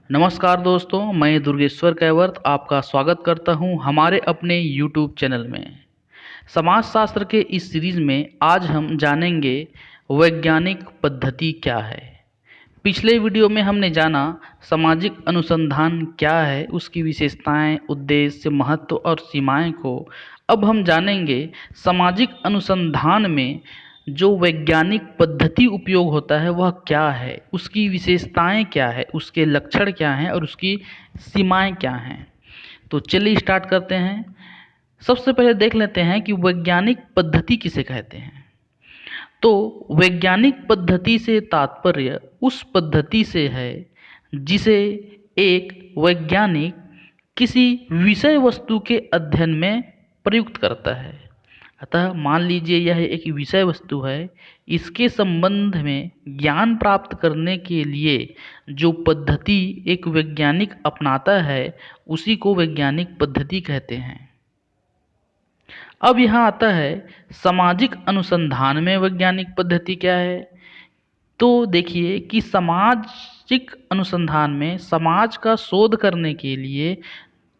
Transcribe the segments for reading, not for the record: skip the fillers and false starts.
नमस्कार दोस्तों, मैं दुर्गेश्वर कैवर्त आपका स्वागत करता हूं हमारे अपने YouTube चैनल में। समाजशास्त्र के इस सीरीज में आज हम जानेंगे वैज्ञानिक पद्धति क्या है। पिछले वीडियो में हमने जाना सामाजिक अनुसंधान क्या है, उसकी विशेषताएं, उद्देश्य, महत्व और सीमाएं को। अब हम जानेंगे सामाजिक अनुसंधान में जो वैज्ञानिक पद्धति उपयोग होता है वह क्या है, उसकी विशेषताएं क्या है, उसके लक्षण क्या हैं और उसकी सीमाएं क्या हैं। तो चलिए स्टार्ट करते हैं। सबसे पहले देख लेते हैं कि वैज्ञानिक पद्धति किसे कहते हैं। तो वैज्ञानिक पद्धति से तात्पर्य उस पद्धति से है जिसे एक वैज्ञानिक किसी विषय वस्तु के अध्ययन में प्रयुक्त करता है। अतः मान लीजिए यह एक विषय वस्तु है, इसके संबंध में ज्ञान प्राप्त करने के लिए जो पद्धति एक वैज्ञानिक अपनाता है उसी को वैज्ञानिक पद्धति कहते हैं। अब यहाँ आता है सामाजिक अनुसंधान में वैज्ञानिक पद्धति क्या है। तो देखिए कि सामाजिक अनुसंधान में समाज का शोध करने के लिए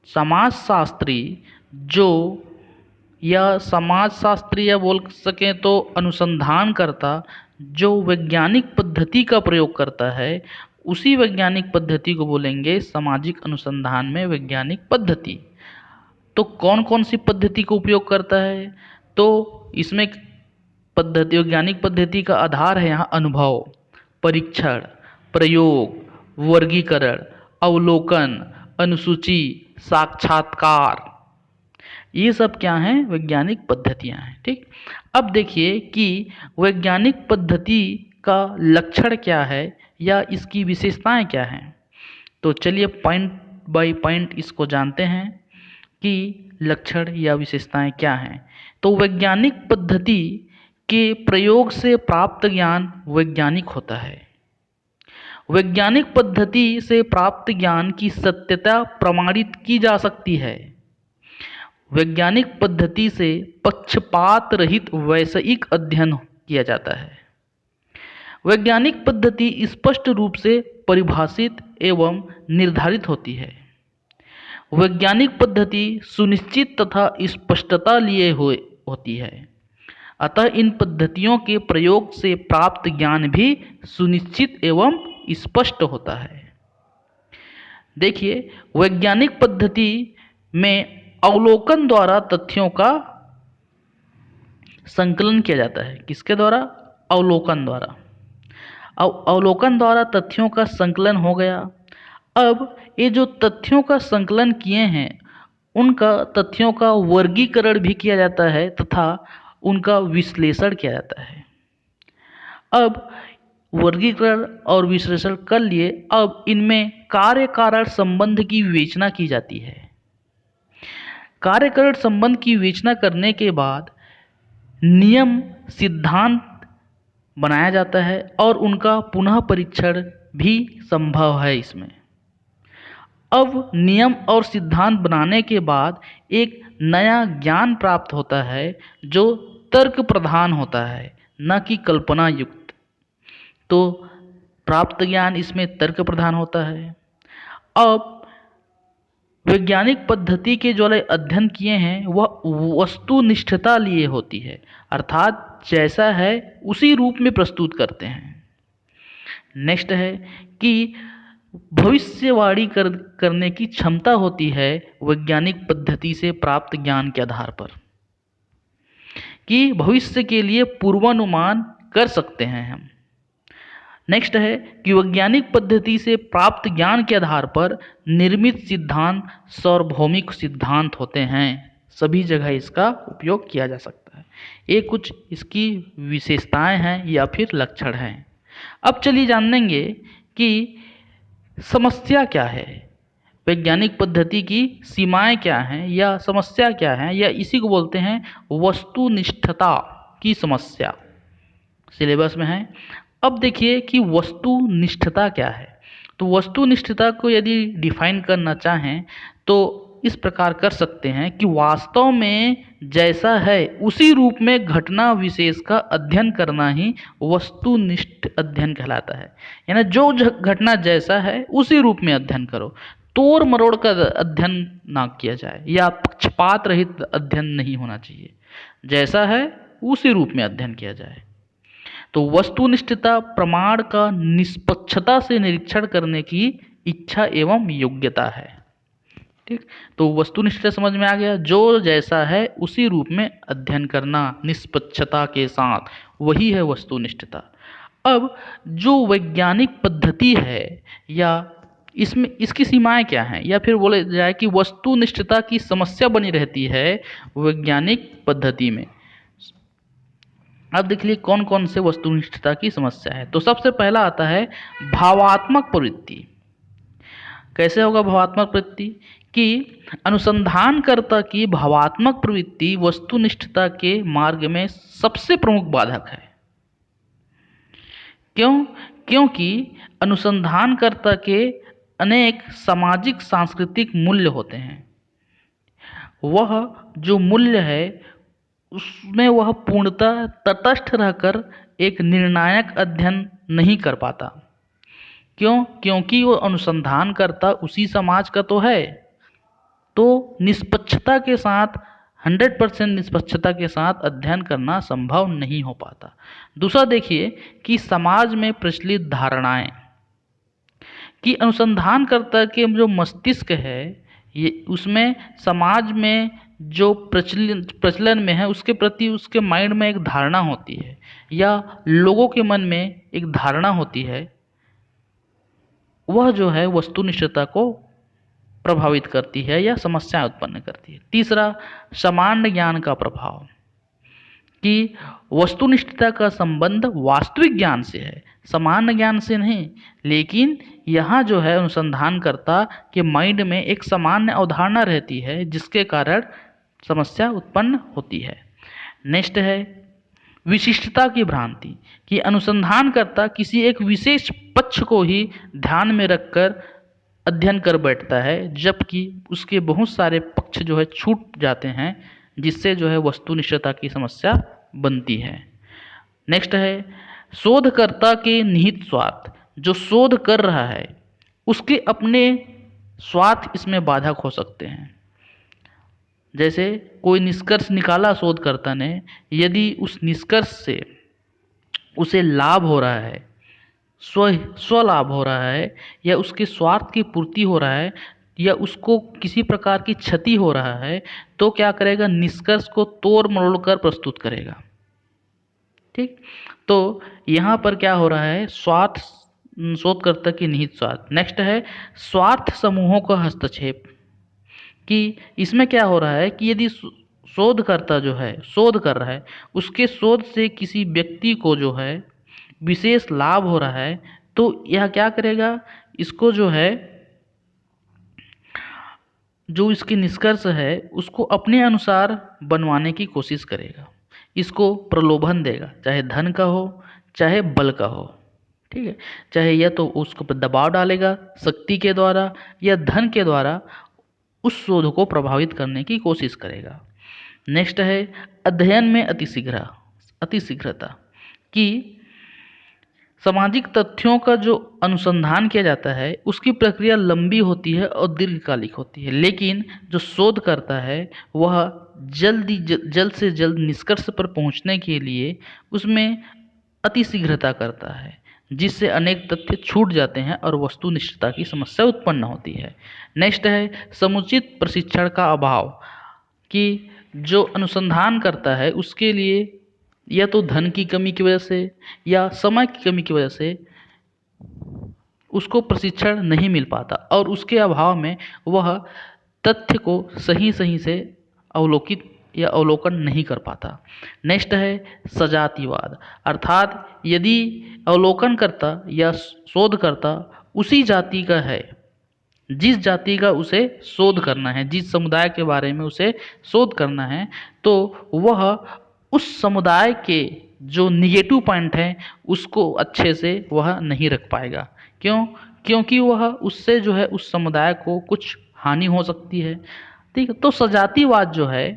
समाजशास्त्री जो या समाजशास्त्री या बोल सकें तो अनुसंधानकर्ता जो वैज्ञानिक पद्धति का प्रयोग करता है उसी वैज्ञानिक पद्धति को बोलेंगे सामाजिक अनुसंधान में वैज्ञानिक पद्धति। तो कौन कौन सी पद्धति का उपयोग करता है? तो इसमें पद्धति वैज्ञानिक पद्धति का आधार है यहाँ अनुभव, परीक्षण, प्रयोग, वर्गीकरण, अवलोकन, अनुसूची, साक्षात्कार। ये सब क्या हैं? वैज्ञानिक पद्धतियां हैं। ठीक, अब देखिए कि वैज्ञानिक पद्धति का लक्षण क्या है या इसकी विशेषताएं क्या हैं। तो चलिए पॉइंट बाय पॉइंट इसको जानते हैं कि लक्षण या विशेषताएं क्या हैं। तो वैज्ञानिक पद्धति के प्रयोग से प्राप्त ज्ञान वैज्ञानिक होता है। वैज्ञानिक पद्धति से प्राप्त ज्ञान की सत्यता प्रमाणित की जा सकती है। वैज्ञानिक पद्धति से पक्षपात रहित वैषयिक अध्ययन किया जाता है। वैज्ञानिक पद्धति स्पष्ट रूप से परिभाषित एवं निर्धारित होती है। वैज्ञानिक पद्धति सुनिश्चित तथा स्पष्टता लिए हुए होती है। अतः इन पद्धतियों के प्रयोग से प्राप्त ज्ञान भी सुनिश्चित एवं स्पष्ट होता है। देखिए वैज्ञानिक पद्धति में अवलोकन द्वारा तथ्यों का संकलन किया जाता है। किसके द्वारा? अवलोकन द्वारा। अवलोकन द्वारा तथ्यों का संकलन हो गया। अब ये जो तथ्यों का संकलन किए हैं उनका तथ्यों का वर्गीकरण भी किया जाता है तथा उनका विश्लेषण किया जाता है। अब वर्गीकरण और विश्लेषण कर लिए, अब इनमें कार्य कारण संबंध की विवेचना की जाती है। कार्य कारण संबंध की विवेचना करने के बाद नियम सिद्धांत बनाया जाता है और उनका पुनः परीक्षण भी संभव है इसमें। अब नियम और सिद्धांत बनाने के बाद एक नया ज्ञान प्राप्त होता है जो तर्क प्रधान होता है, न कि कल्पना युक्त। तो प्राप्त ज्ञान इसमें तर्क प्रधान होता है। अब वैज्ञानिक पद्धति के जो अध्ययन किए हैं वह वस्तुनिष्ठता लिए होती है, अर्थात जैसा है उसी रूप में प्रस्तुत करते हैं। नेक्स्ट है कि भविष्यवाणी करने की क्षमता होती है वैज्ञानिक पद्धति से प्राप्त ज्ञान के आधार पर, कि भविष्य के लिए पूर्वानुमान कर सकते हैं हम। नेक्स्ट है कि वैज्ञानिक पद्धति से प्राप्त ज्ञान के आधार पर निर्मित सिद्धांत सार्वभौमिक सिद्धांत होते हैं। सभी जगह इसका उपयोग किया जा सकता है। ये कुछ इसकी विशेषताएं हैं या फिर लक्षण हैं। अब चलिए जानेंगे कि समस्या क्या है, वैज्ञानिक पद्धति की सीमाएं क्या हैं या समस्या क्या है, या इसी को बोलते हैं वस्तुनिष्ठता की समस्या। सिलेबस में है। अब देखिए कि वस्तुनिष्ठता क्या है। तो वस्तुनिष्ठता को यदि डिफाइन करना चाहें तो इस प्रकार कर सकते हैं कि वास्तव में जैसा है उसी रूप में घटना विशेष का अध्ययन करना ही वस्तुनिष्ठ अध्ययन कहलाता है। यानी जो घटना जैसा है उसी रूप में अध्ययन करो, तोड़ मरोड़ कर अध्ययन ना किया जाए या पक्षपात रहित अध्ययन नहीं होना चाहिए, जैसा है उसी रूप में अध्ययन किया जाए। तो वस्तुनिष्ठता प्रमाण का निष्पक्षता से निरीक्षण करने की इच्छा एवं योग्यता है। ठीक, तो वस्तुनिष्ठता समझ में आ गया, जो जैसा है उसी रूप में अध्ययन करना निष्पक्षता के साथ, वही है वस्तुनिष्ठता। अब जो वैज्ञानिक पद्धति है या इसमें इसकी सीमाएं क्या हैं, या फिर बोले जाए कि वस्तुनिष्ठता की समस्या बनी रहती है वैज्ञानिक पद्धति में। अब देख लीजिए कौन कौन से वस्तुनिष्ठता की समस्या है। तो सबसे पहला आता है भावात्मक प्रवृत्ति। कैसे होगा भावात्मक प्रवृत्ति? कि अनुसंधानकर्ता की भावात्मक प्रवृत्ति वस्तुनिष्ठता के मार्ग में सबसे प्रमुख बाधक है। क्यों? क्योंकि अनुसंधानकर्ता के अनेक सामाजिक सांस्कृतिक मूल्य होते हैं। वह जो मूल्य है उसमें वह पूर्णतः तटस्थ रहकर एक निर्णायक अध्ययन नहीं कर पाता। क्यों? क्योंकि वो अनुसंधानकर्ता उसी समाज का तो है, तो निष्पक्षता के साथ 100% निष्पक्षता के साथ अध्ययन करना संभव नहीं हो पाता। दूसरा देखिए कि समाज में प्रचलित धारणाएं, कि अनुसंधानकर्ता के जो मस्तिष्क है ये उसमें समाज में जो प्रचलन में है उसके प्रति उसके माइंड में एक धारणा होती है या लोगों के मन में एक धारणा होती है, वह जो है वस्तुनिष्ठता को प्रभावित करती है या समस्याएं उत्पन्न करती है। तीसरा सामान्य ज्ञान का प्रभाव, कि वस्तुनिष्ठता का संबंध वास्तविक ज्ञान से है, सामान्य ज्ञान से नहीं। लेकिन यहाँ जो है अनुसंधानकर्ता के माइंड में एक सामान्य अवधारणा रहती है जिसके कारण समस्या उत्पन्न होती है। नेक्स्ट है विशिष्टता की भ्रांति, कि अनुसंधानकर्ता किसी एक विशेष पक्ष को ही ध्यान में रखकर अध्ययन कर बैठता है, जबकि उसके बहुत सारे पक्ष जो है छूट जाते हैं, जिससे जो है वस्तुनिष्ठता की समस्या बनती है। नेक्स्ट है शोधकर्ता के निहित स्वार्थ, जो शोध कर रहा है उसके अपने स्वार्थ इसमें बाधक हो सकते हैं। जैसे कोई निष्कर्ष निकाला शोधकर्ता ने, यदि उस निष्कर्ष से उसे लाभ हो रहा है, स्वलाभ हो रहा है, या उसके स्वार्थ की पूर्ति हो रहा है, या उसको किसी प्रकार की क्षति हो रहा है, तो क्या करेगा, निष्कर्ष को तोड़ मरोड़ कर प्रस्तुत करेगा। ठीक, तो यहाँ पर क्या हो रहा है, स्वार्थ, शोधकर्ता की निहित स्वार्थ। नेक्स्ट है स्वार्थ समूहों का हस्तक्षेप, कि इसमें क्या हो रहा है कि यदि शोधकर्ता जो है शोध कर रहा है, उसके शोध से किसी व्यक्ति को जो है विशेष लाभ हो रहा है, तो यह क्या करेगा, इसको जो है जो इसकी निष्कर्ष है उसको अपने अनुसार बनवाने की कोशिश करेगा, इसको प्रलोभन देगा, चाहे धन का हो चाहे बल का हो। ठीक है, चाहे या तो उसको दबाव डालेगा शक्ति के द्वारा या धन के द्वारा उस शोध को प्रभावित करने की कोशिश करेगा। नेक्स्ट है अध्ययन में अतिशीघ्रता, कि सामाजिक तथ्यों का जो अनुसंधान किया जाता है उसकी प्रक्रिया लंबी होती है और दीर्घकालिक होती है, लेकिन जो शोध करता है वह जल्द से जल्द निष्कर्ष पर पहुंचने के लिए उसमें अतिशीघ्रता करता है, जिससे अनेक तथ्य छूट जाते हैं और वस्तुनिष्ठता की समस्या उत्पन्न होती है। नेक्स्ट है समुचित प्रशिक्षण का अभाव, कि जो अनुसंधान करता है उसके लिए या तो धन की कमी की वजह से या समय की कमी की वजह से उसको प्रशिक्षण नहीं मिल पाता, और उसके अभाव में वह तथ्य को सही से अवलोकन नहीं कर पाता। नेक्स्ट है सजातीयवाद, अर्थात यदि अवलोकनकर्ता या शोधकर्ता उसी जाति का है, जिस जाति का उसे शोध करना है, जिस समुदाय के बारे में उसे शोध करना है, तो वह उस समुदाय के जो निगेटिव पॉइंट हैं उसको अच्छे से वह नहीं रख पाएगा। क्यों? क्योंकि वह उससे जो है उस समुदाय को कुछ हानि हो सकती है, ठीक है। तो सजातीयवाद जो है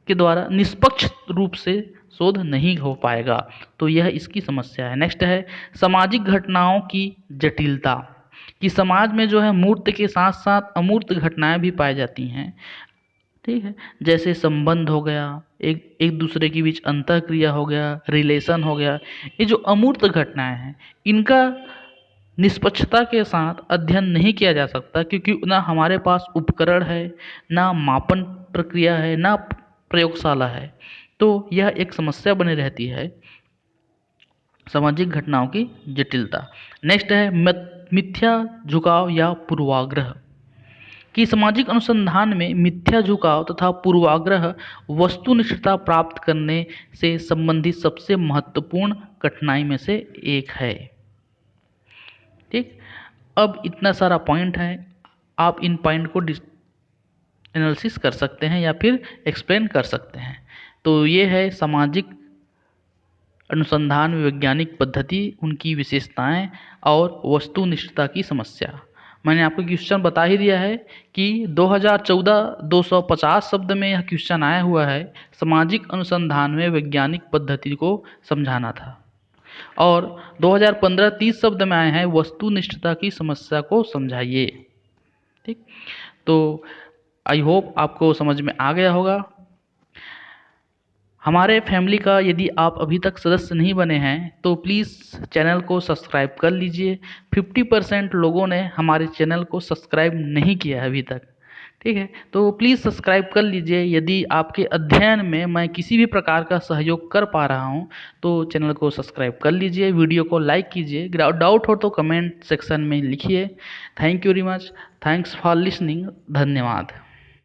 के द्वारा निष्पक्ष रूप से शोध नहीं हो पाएगा। तो यह इसकी समस्या है। नेक्स्ट है सामाजिक घटनाओं की जटिलता, कि समाज में जो है मूर्त के साथ साथ अमूर्त घटनाएं भी पाई जाती हैं। ठीक है, जैसे संबंध हो गया, एक एक दूसरे के बीच अंतःक्रिया हो गया, रिलेशन हो गया। ये जो अमूर्त घटनाएं हैं, इनका निष्पक्षता के साथ अध्ययन नहीं किया जा सकता, क्योंकि ना हमारे पास उपकरण है, ना मापन प्रक्रिया है, ना प्रयोगशाला है। तो यह एक समस्या बनी रहती है, सामाजिक घटनाओं की जटिलता। नेक्स्ट है मिथ्या झुकाव या पूर्वाग्रह, कि सामाजिक अनुसंधान में मिथ्या झुकाव तथा पूर्वाग्रह वस्तुनिष्ठता प्राप्त करने से संबंधित सबसे महत्वपूर्ण कठिनाई में से एक है। ठीक, अब इतना सारा पॉइंट है, आप इन पॉइंट को एनालिसिस कर सकते हैं या फिर एक्सप्लेन कर सकते हैं। तो ये है सामाजिक अनुसंधान में वैज्ञानिक पद्धति, उनकी विशेषताएं और वस्तुनिष्ठता की समस्या। मैंने आपको क्वेश्चन बता ही दिया है कि 2014 250 शब्द में यह क्वेश्चन आया हुआ है, सामाजिक अनुसंधान में वैज्ञानिक पद्धति को समझाना था, और 2015 30 शब्द में आए हैं, वस्तुनिष्ठता की समस्या को समझाइए। ठीक, तो आई होप आपको समझ में आ गया होगा। हमारे फैमिली का यदि आप अभी तक सदस्य नहीं बने हैं तो प्लीज़ चैनल को सब्सक्राइब कर लीजिए। 50% लोगों ने हमारे चैनल को सब्सक्राइब नहीं किया है अभी तक। ठीक है, तो प्लीज़ सब्सक्राइब कर लीजिए। यदि आपके अध्ययन में मैं किसी भी प्रकार का सहयोग कर पा रहा हूं तो चैनल को सब्सक्राइब कर लीजिए, वीडियो को लाइक कीजिए। डाउट हो तो कमेंट सेक्शन में लिखिए। Thank you very much, thanks for listening, धन्यवाद।